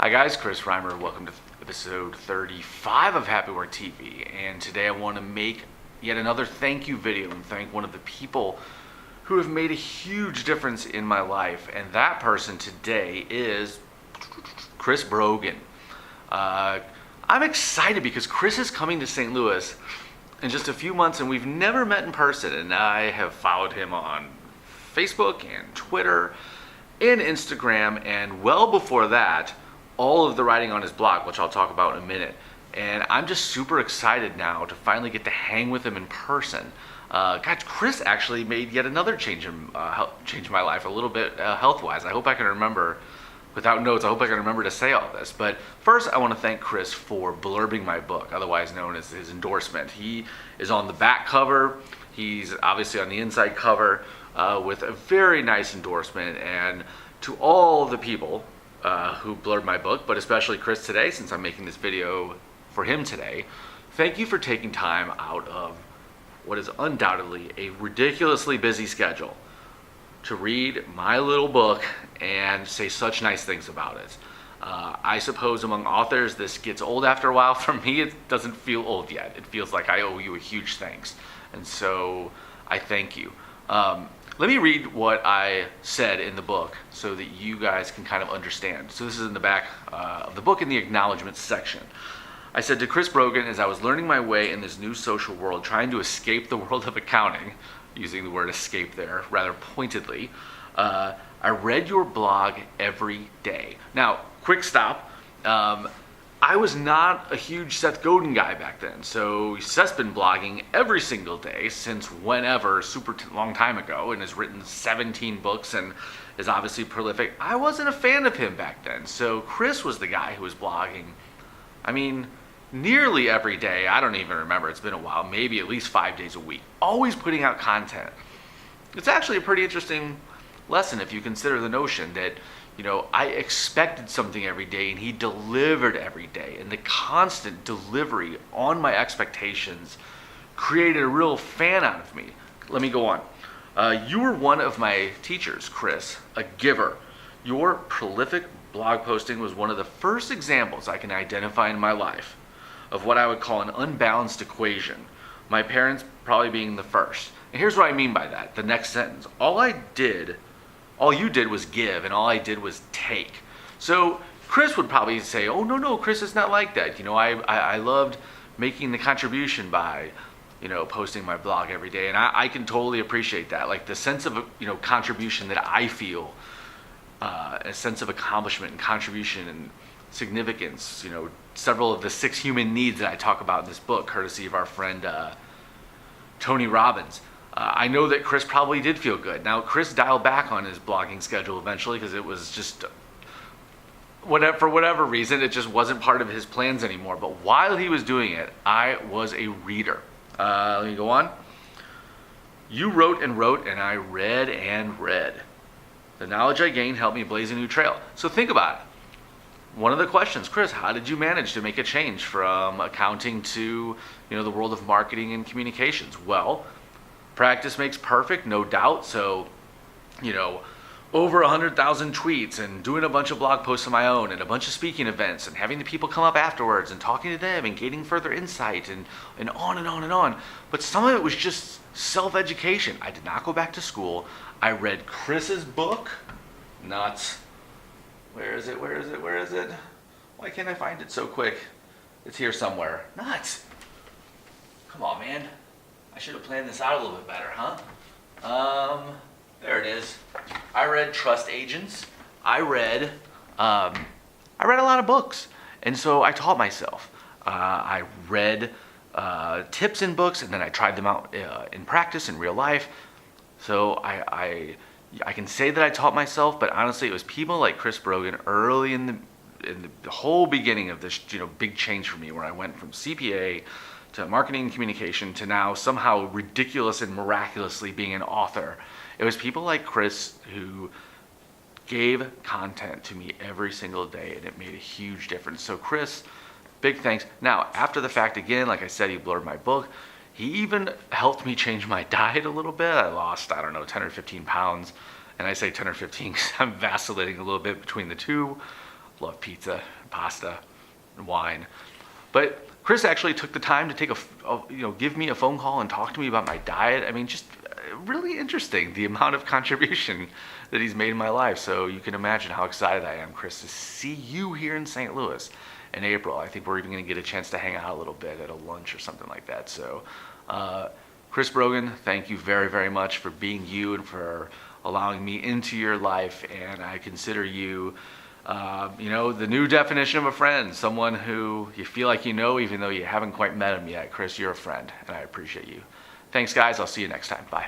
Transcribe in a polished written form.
Hi guys, Chris Reimer. Welcome to episode 35 of Happywork TV. And today I want to make yet another thank you video and thank one of the people who have made a huge difference in my life. And that person today is Chris Brogan. I'm excited because Chris is coming to St. Louis in just a few months and we've never met in person. And I have followed him on Facebook and Twitter and Instagram, and well before that, all of the writing on his blog, which I'll talk about in a minute. And I'm just super excited now to finally get to hang with him in person. God, Chris actually made yet another change in my life a little bit health-wise. I hope I can remember, without notes, I hope I can remember to say all this. But first, I want to thank Chris for blurbing my book, otherwise known as his endorsement. He is on the back cover. He's obviously on the inside cover with a very nice endorsement. And to all the people who blurred my book, but especially Chris today, since I'm making this video for him today, thank you for taking time out of what is undoubtedly a ridiculously busy schedule to read my little book and say such nice things about it. I suppose among authors, this gets old after a while. For me, it doesn't feel old yet. It feels like I owe you a huge thanks. And so I thank you. Let me read what I said in the book so that you guys can kind of understand. So this is in the back of the book in the acknowledgments section. I said to Chris Brogan, as I was learning my way in this new social world, trying to escape the world of accounting, using the word escape there rather pointedly, I read your blog every day. Now, quick stop. I was not a huge Seth Godin guy back then, so Seth's been blogging every single day since whenever, long time ago, and has written 17 books and is obviously prolific. I wasn't a fan of him back then, so Chris was the guy who was blogging, I mean, nearly every day. I don't even remember, it's been a while, maybe at least 5 days a week, always putting out content. It's actually a pretty interesting lesson if you consider the notion that, you know, I expected something every day and he delivered every day. And the constant delivery on my expectations created a real fan out of me. Let me go on. You were one of my teachers, Chris, a giver. Your prolific blog posting was one of the first examples I can identify in my life of what I would call an unbalanced equation. My parents probably being the first. And here's what I mean by that. The next sentence. All you did was give, and all I did was take. So Chris would probably say, oh, no, Chris, it's not like that. You know, I loved making the contribution by, you know, posting my blog every day. And I can totally appreciate that. Like the sense of, you know, contribution that I feel, a sense of accomplishment and contribution and significance, you know, several of the 6 human needs that I talk about in this book, courtesy of our friend Tony Robbins. I know that Chris probably did feel good. Now, Chris dialed back on his blogging schedule eventually because it was just, for whatever reason, it just wasn't part of his plans anymore. But while he was doing it, I was a reader. Let me go on. You wrote and wrote, and I read and read. The knowledge I gained helped me blaze a new trail. So think about it. One of the questions, Chris, how did you manage to make a change from accounting to, you know, the world of marketing and communications? Well, practice makes perfect, no doubt. So, you know, over 100,000 tweets and doing a bunch of blog posts of my own and a bunch of speaking events and having the people come up afterwards and talking to them and gaining further insight and on and on and on. But some of it was just self-education. I did not go back to school. I read Chris's book. Nuts. Where is it? Why can't I find it so quick? It's here somewhere. Nuts. Come on, man. I should have planned this out a little bit better, huh? There it is. I read Trust Agents. I read a lot of books, and so I taught myself. I read tips in books, and then I tried them out in practice in real life. So I can say that I taught myself, but honestly, it was people like Chris Brogan early in the whole beginning of this, you know, big change for me, where I went from CPA to marketing and communication to now somehow ridiculous and miraculously being an author. It was people like Chris who gave content to me every single day, and it made a huge difference. So Chris, big thanks. Now, after the fact, again, like I said, he blurred my book. He even helped me change my diet a little bit. I lost, 10 or 15 pounds. And I say 10 or 15 because I'm vacillating a little bit between the two. love pizza, pasta, and wine. But Chris actually took the time to give me a phone call and talk to me about my diet. I mean, just really interesting, the amount of contribution that he's made in my life. So you can imagine how excited I am, Chris, to see you here in St. Louis in April. I think we're even going to get a chance to hang out a little bit at a lunch or something like that. So Chris Brogan, thank you very, very much for being you and for allowing me into your life. And I consider you, the new definition of a friend, someone who you feel like you know, even though you haven't quite met him yet. Chris, you're a friend, and I appreciate you. Thanks, guys. I'll see you next time. Bye.